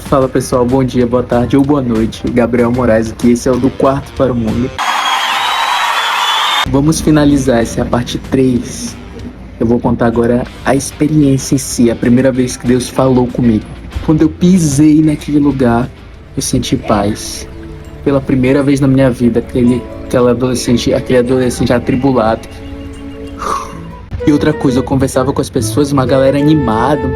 Fala pessoal, bom dia, boa tarde ou boa noite. Gabriel Moraes aqui, esse é o do Quarto para o Mundo. Vamos finalizar, essa é a parte 3. Eu vou contar agora a experiência em si, a primeira vez que Deus falou comigo. Quando eu pisei naquele lugar, eu senti paz. Pela primeira vez na minha vida, aquele adolescente atribulado. E outra coisa, eu conversava com as pessoas, uma galera animada.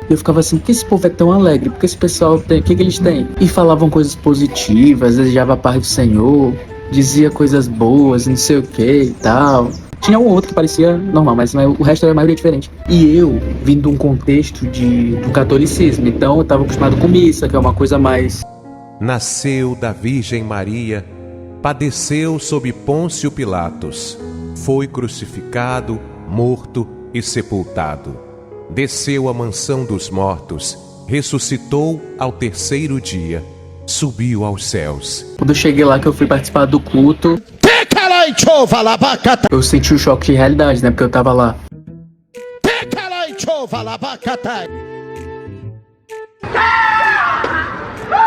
Eu ficava assim, por que esse povo é tão alegre? Por que esse pessoal tem? O que eles têm? E falavam coisas positivas, desejava a paz do Senhor, dizia coisas boas, não sei o que e tal. Tinha um outro que parecia normal, mas o resto era a maioria diferente. E eu, vindo de um contexto do catolicismo, então eu estava acostumado com missa, que é uma coisa mais... Nasceu da Virgem Maria, padeceu sob Pôncio Pilatos, foi crucificado, morto e sepultado. Desceu à mansão dos mortos, ressuscitou ao terceiro dia, subiu aos céus. Quando eu cheguei lá, que eu fui participar do culto, eu senti o choque de realidade, né? Porque eu tava lá.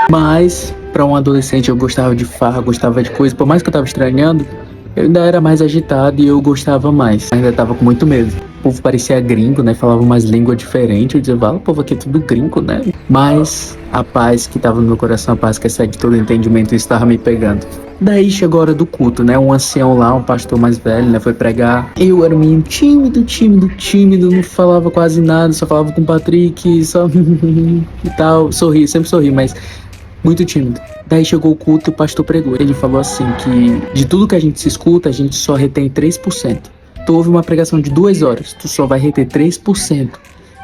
Mas, pra um adolescente, eu gostava de farra, gostava de coisa. Por mais que eu tava estranhando, eu ainda era mais agitado e eu gostava mais. Ainda tava com muito medo. O povo parecia gringo, né? Falava umas línguas diferentes. Eu dizia, o povo aqui é tudo gringo, né? Mas a paz que tava no meu coração, a paz que excede todo entendimento, isso tava me pegando. Daí chegou a hora do culto, né? Um ancião lá, um pastor mais velho, né? Foi pregar. Eu era um menino tímido, não falava quase nada, só falava com o Patrick, só e tal. Sorri, sempre sorri, mas muito tímido. Daí chegou o culto e o pastor pregou. Ele falou assim que de tudo que a gente se escuta, a gente só retém 3%. Tu ouve uma pregação de 2 horas, tu só vai reter 3%.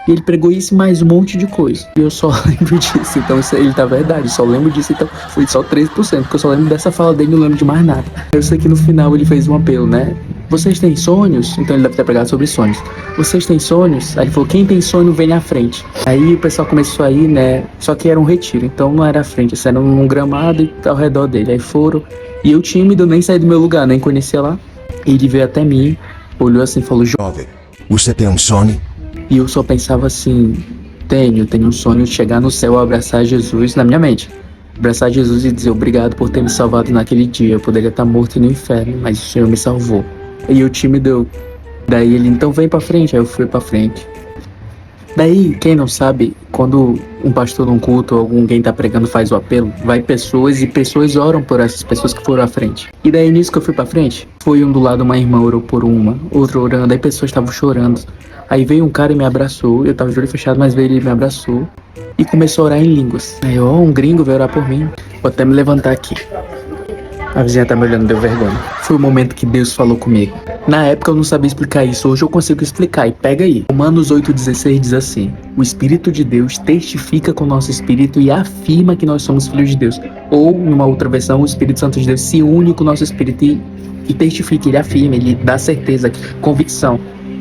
E ele pregou isso e mais um monte de coisa. E eu só lembro disso, então ele tá verdade, só lembro disso, então foi só 3%, porque eu só lembro dessa fala dele, não lembro de mais nada. Eu sei que no final ele fez um apelo, né? Vocês têm sonhos? Então ele deve ter pregado sobre sonhos. Vocês têm sonhos? Aí ele falou, quem tem sonho vem à frente. Aí o pessoal começou a ir, né? Só que era um retiro, então não era à frente, isso era num gramado e ao redor dele. Aí foram, e eu tímido, nem saí do meu lugar, nem conhecia lá. Ele veio até mim, olhou assim e falou, jovem, você tem um sonho? E eu só pensava assim, tenho um sonho de chegar no céu, abraçar Jesus na minha mente. Abraçar Jesus e dizer obrigado por ter me salvado naquele dia. Eu poderia estar morto no inferno, mas o Senhor me salvou. E o time deu. Daí ele, então vem pra frente. Aí eu fui pra frente. Daí, quem não sabe, quando um pastor num culto ou alguém tá pregando faz o apelo, vai pessoas e pessoas oram por essas pessoas que foram à frente. E daí nisso que eu fui pra frente, foi um do lado, uma irmã orou por uma, outra orando, aí pessoas estavam chorando. Aí veio um cara e me abraçou, eu tava de olho fechado, mas veio ele e me abraçou e começou a orar em línguas. Aí um gringo veio orar por mim, vou até me levantar aqui. A vizinha tá me olhando, deu vergonha. Foi o momento que Deus falou comigo. Na época eu não sabia explicar isso, hoje eu consigo explicar, e pega aí. Romanos 8,16 diz assim, o Espírito de Deus testifica com o nosso espírito e afirma que nós somos filhos de Deus. Ou, numa outra versão, o Espírito Santo de Deus se une com o nosso espírito e testifica, ele afirma, ele dá certeza, convicção.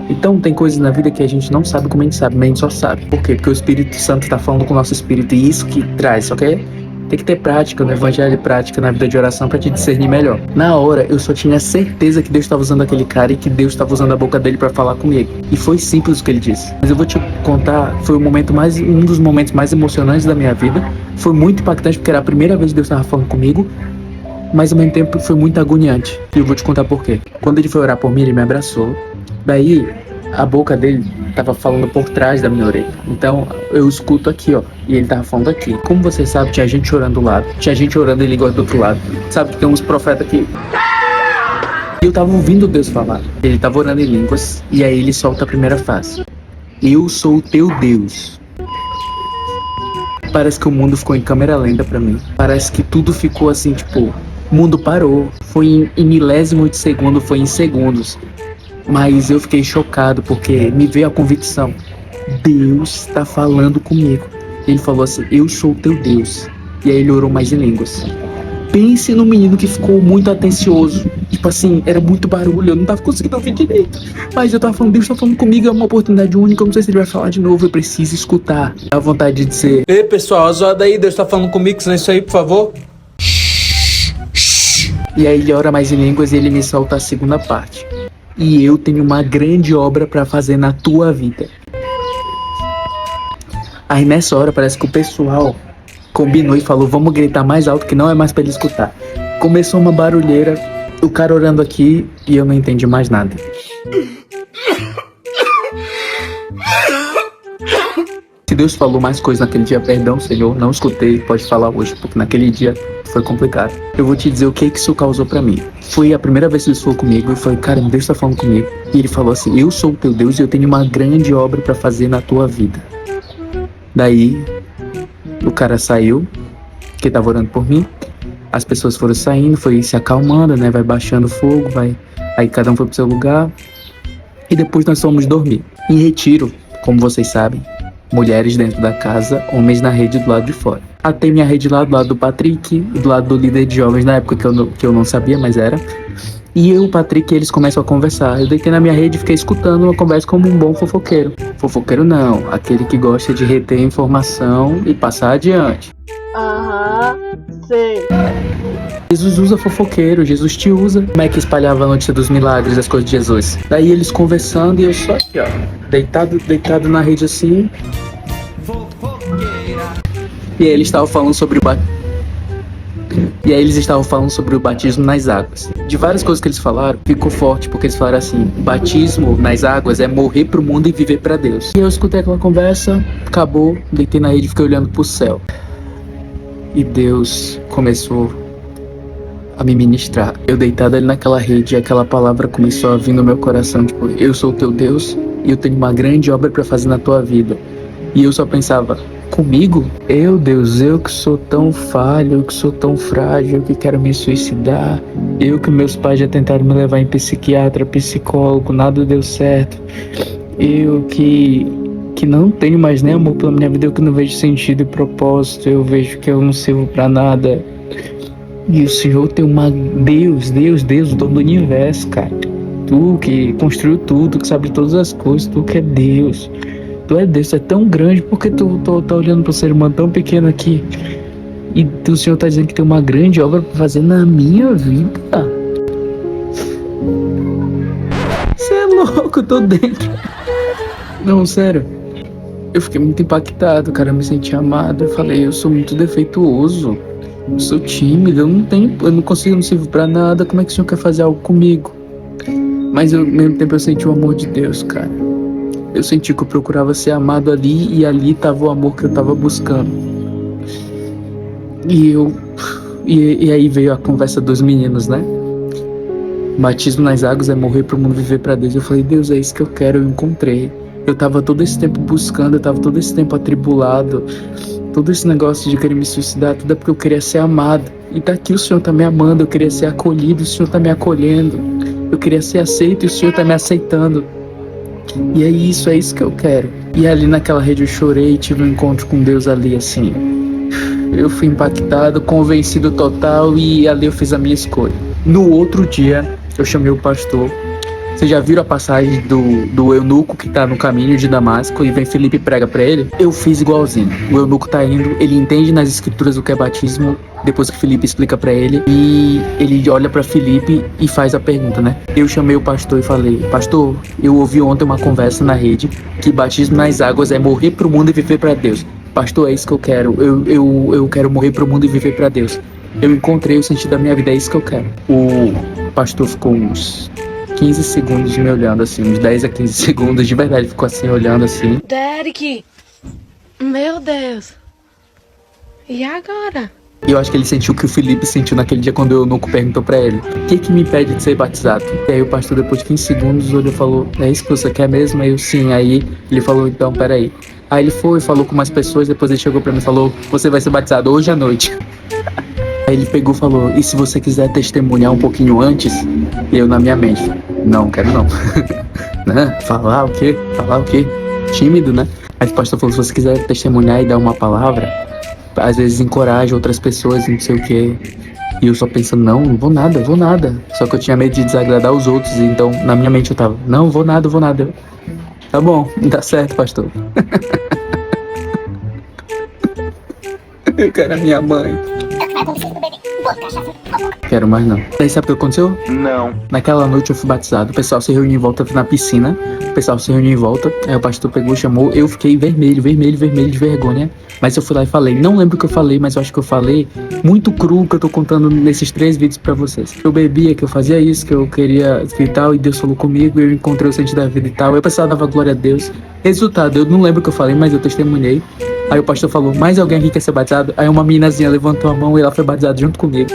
Então tem coisas na vida que a gente não sabe como a gente sabe, mas a gente só sabe. Por quê? Porque o Espírito Santo tá falando com o nosso espírito e isso que traz, só que tem que ter prática no evangelho, prática na vida de oração pra te discernir melhor. Na hora eu só tinha certeza que Deus estava usando aquele cara e que Deus estava usando a boca dele pra falar comigo. E foi simples o que ele disse. Mas eu vou te contar, foi um dos momentos mais emocionantes da minha vida. Foi muito impactante porque era a primeira vez que Deus estava falando comigo, mas ao mesmo tempo foi muito agoniante. E eu vou te contar por quê. Quando ele foi orar por mim, ele me abraçou. Daí, a boca dele tava falando por trás da minha orelha. Então, eu escuto aqui, ó. E ele tava falando aqui. Como você sabe, tinha gente chorando do lado. Tinha gente orando em língua do outro lado. Sabe que tem uns profetas aqui. E eu tava ouvindo Deus falar. Ele tava orando em línguas. E aí ele solta a primeira frase. Eu sou o teu Deus. Parece que o mundo ficou em câmera lenta pra mim. Parece que tudo ficou assim, tipo... O mundo parou. Foi em milésimo de segundo, foi em segundos. Mas eu fiquei chocado porque me veio a convicção. Deus está falando comigo. Ele falou assim, eu sou o teu Deus. E aí ele orou mais em línguas. Pense no menino que ficou muito atencioso. Tipo assim, era muito barulho, eu não tava conseguindo ouvir direito. Mas eu tava falando, Deus tá falando comigo, é uma oportunidade única, eu não sei se ele vai falar de novo, eu preciso escutar. Dá vontade de dizer, ei pessoal, azoada aí, Deus tá falando comigo, senão isso aí, por favor. E aí ele ora mais em línguas e ele me solta a segunda parte. E eu tenho uma grande obra para fazer na tua vida. Aí nessa hora parece que o pessoal combinou e falou, vamos gritar mais alto que não é mais pra ele escutar. Começou uma barulheira, o cara orando aqui e eu não entendi mais nada. Se Deus falou mais coisas naquele dia, perdão, Senhor, não escutei, pode falar hoje, porque naquele dia foi complicado. Eu vou te dizer o que isso causou pra mim. Foi a primeira vez que Deus falou comigo, eu falei, cara, Deus tá falando comigo. E ele falou assim, eu sou o teu Deus e eu tenho uma grande obra pra fazer na tua vida. Daí, o cara saiu, que tava orando por mim, as pessoas foram saindo, foi se acalmando, né, vai baixando o fogo, aí cada um foi pro seu lugar, e depois nós fomos dormir. Em retiro, como vocês sabem, mulheres dentro da casa, homens na rede do lado de fora. Atei minha rede lá do lado do Patrick, do lado do líder de jovens, na época que eu não sabia, mas era. E eu e o Patrick, eles começam a conversar. Eu deitei na minha rede e fiquei escutando uma conversa como um bom fofoqueiro. Fofoqueiro não, aquele que gosta de reter informação e passar adiante. Aham, sei. Jesus usa fofoqueiro, Jesus te usa. Como é que espalhava a notícia dos milagres, das coisas de Jesus? Daí eles conversando e eu só aqui, ó, deitado na rede assim. E aí eles estavam falando sobre o batismo nas águas. De várias coisas que eles falaram, ficou forte, porque eles falaram assim, batismo nas águas é morrer pro mundo e viver pra Deus. E eu escutei aquela conversa, acabou, deitei na rede e fiquei olhando pro céu. E Deus começou a me ministrar. Eu deitado ali naquela rede, e aquela palavra começou a vir no meu coração, tipo, eu sou o teu Deus e eu tenho uma grande obra pra fazer na tua vida. E eu só pensava, comigo? Eu, Deus, eu que sou tão falho, eu que sou tão frágil, eu que quero me suicidar, eu que meus pais já tentaram me levar em psiquiatra, psicólogo, nada deu certo, eu que não tenho mais nem amor pela minha vida, eu que não vejo sentido e propósito, eu vejo que eu não sirvo pra nada. E o Senhor tem uma... Deus, o dono do universo, cara. Tu que construiu tudo, que sabe de todas as coisas, tu que é Deus. Tu é Deus, tu é tão grande, porque tu tá olhando pro ser humano tão pequeno aqui. E o Senhor tá dizendo que tem uma grande obra pra fazer na minha vida. Você é louco, eu tô dentro. Não, sério. Eu fiquei muito impactado, cara, eu me senti amado. Eu falei, eu sou muito defeituoso. Eu sou tímido, eu não consigo, eu não sirvo pra nada. Como é que o Senhor quer fazer algo comigo? Mas ao mesmo tempo eu senti o amor de Deus, cara. Eu senti que eu procurava ser amado ali, e ali tava o amor que eu tava buscando. E aí veio a conversa dos meninos, né? Batismo nas águas é morrer pro mundo, viver pra Deus. Eu falei, Deus, é isso que eu quero, eu encontrei. Eu tava todo esse tempo buscando, eu tava todo esse tempo atribulado. Todo esse negócio de querer me suicidar, tudo é porque eu queria ser amado. E daqui o Senhor tá me amando, eu queria ser acolhido, o Senhor tá me acolhendo. Eu queria ser aceito e o Senhor tá me aceitando. E é isso que eu quero. E ali naquela rede eu chorei, tive um encontro com Deus ali, assim. Eu fui impactado, convencido total, e ali eu fiz a minha escolha. No outro dia, eu chamei o pastor. Vocês já viram a passagem do eunuco que tá no caminho de Damasco e vem Felipe e prega pra ele? Eu fiz igualzinho. O eunuco tá indo, ele entende nas escrituras o que é batismo, depois que Felipe explica pra ele, e ele olha pra Felipe e faz a pergunta, né? Eu chamei o pastor e falei, pastor, eu ouvi ontem uma conversa na rede que batismo nas águas é morrer pro mundo e viver pra Deus. Pastor, é isso que eu quero. Eu quero morrer pro mundo e viver pra Deus. Eu encontrei o sentido da minha vida, é isso que eu quero. O pastor ficou uns 15 segundos me olhando assim, uns 10 a 15 segundos, de verdade, ficou assim, olhando assim. Derek, meu Deus, e agora? E eu acho que ele sentiu o que o Felipe sentiu naquele dia quando o eunuco perguntou pra ele, o que me impede de ser batizado? E aí o pastor, depois de 15 segundos, olhou e falou, é isso que você quer mesmo? Aí eu, sim. Aí ele falou, então, peraí. Aí ele foi, falou com umas pessoas, depois ele chegou pra mim e falou, você vai ser batizado hoje à noite. Aí ele pegou e falou, e se você quiser testemunhar um pouquinho antes? E eu na minha mente, não, quero não. Né? Falar o quê? Tímido, né? Aí o pastor falou, se você quiser testemunhar e dar uma palavra, às vezes encoraja outras pessoas, não sei o quê. E eu só pensando, não vou nada. Só que eu tinha medo de desagradar os outros, então na minha mente eu tava, não vou nada. Tá bom, dá certo, pastor. Eu quero a minha mãe. Quero mais não. Daí sabe o que aconteceu? Não. Naquela noite eu fui batizado, o pessoal se reuniu em volta na piscina, o pessoal se reuniu em volta, aí o pastor pegou, chamou, eu fiquei vermelho de vergonha, mas eu fui lá e falei, não lembro o que eu falei, mas eu acho que eu falei muito cru que eu tô contando nesses 3 vídeos pra vocês. Eu bebia, que eu fazia isso, que eu queria e tal, e Deus falou comigo, eu encontrei o sentido da vida e tal, eu pessoal dava glória a Deus. Resultado, eu não lembro o que eu falei, mas eu testemunhei. Aí o pastor falou, mais alguém aqui quer ser batizado? Aí uma meninazinha levantou a mão e ela foi batizada junto comigo.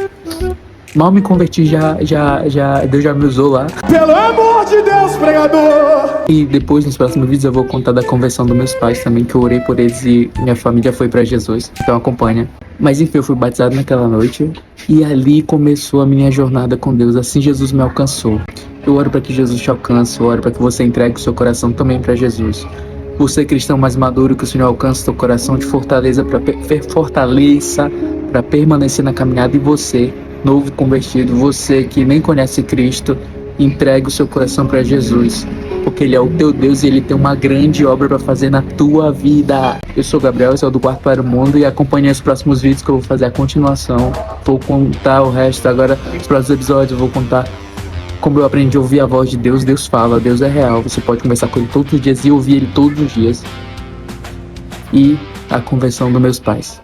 Mal me converti, Deus já me usou lá. Pelo amor de Deus, pregador! E depois, nos próximos vídeos, eu vou contar da conversão dos meus pais também, que eu orei por eles e minha família foi pra Jesus. Então acompanha. Mas enfim, eu fui batizado naquela noite e ali começou a minha jornada com Deus. Assim Jesus me alcançou. Eu oro para que Jesus te alcance, eu oro para que você entregue o seu coração também para Jesus. Você, cristão mais maduro, que o Senhor alcance teu coração, te fortaleça para permanecer na caminhada. E você, novo convertido, você que nem conhece Cristo, entregue o seu coração para Jesus, porque Ele é o teu Deus e Ele tem uma grande obra para fazer na tua vida. Eu sou o Gabriel, esse é o do Quarto para o Mundo, e acompanhe os próximos vídeos que eu vou fazer a continuação. Vou contar o resto agora, nos próximos episódios eu vou contar como eu aprendi a ouvir a voz de Deus. Deus fala, Deus é real, você pode conversar com Ele todos os dias e ouvir Ele todos os dias. E a conversão dos meus pais.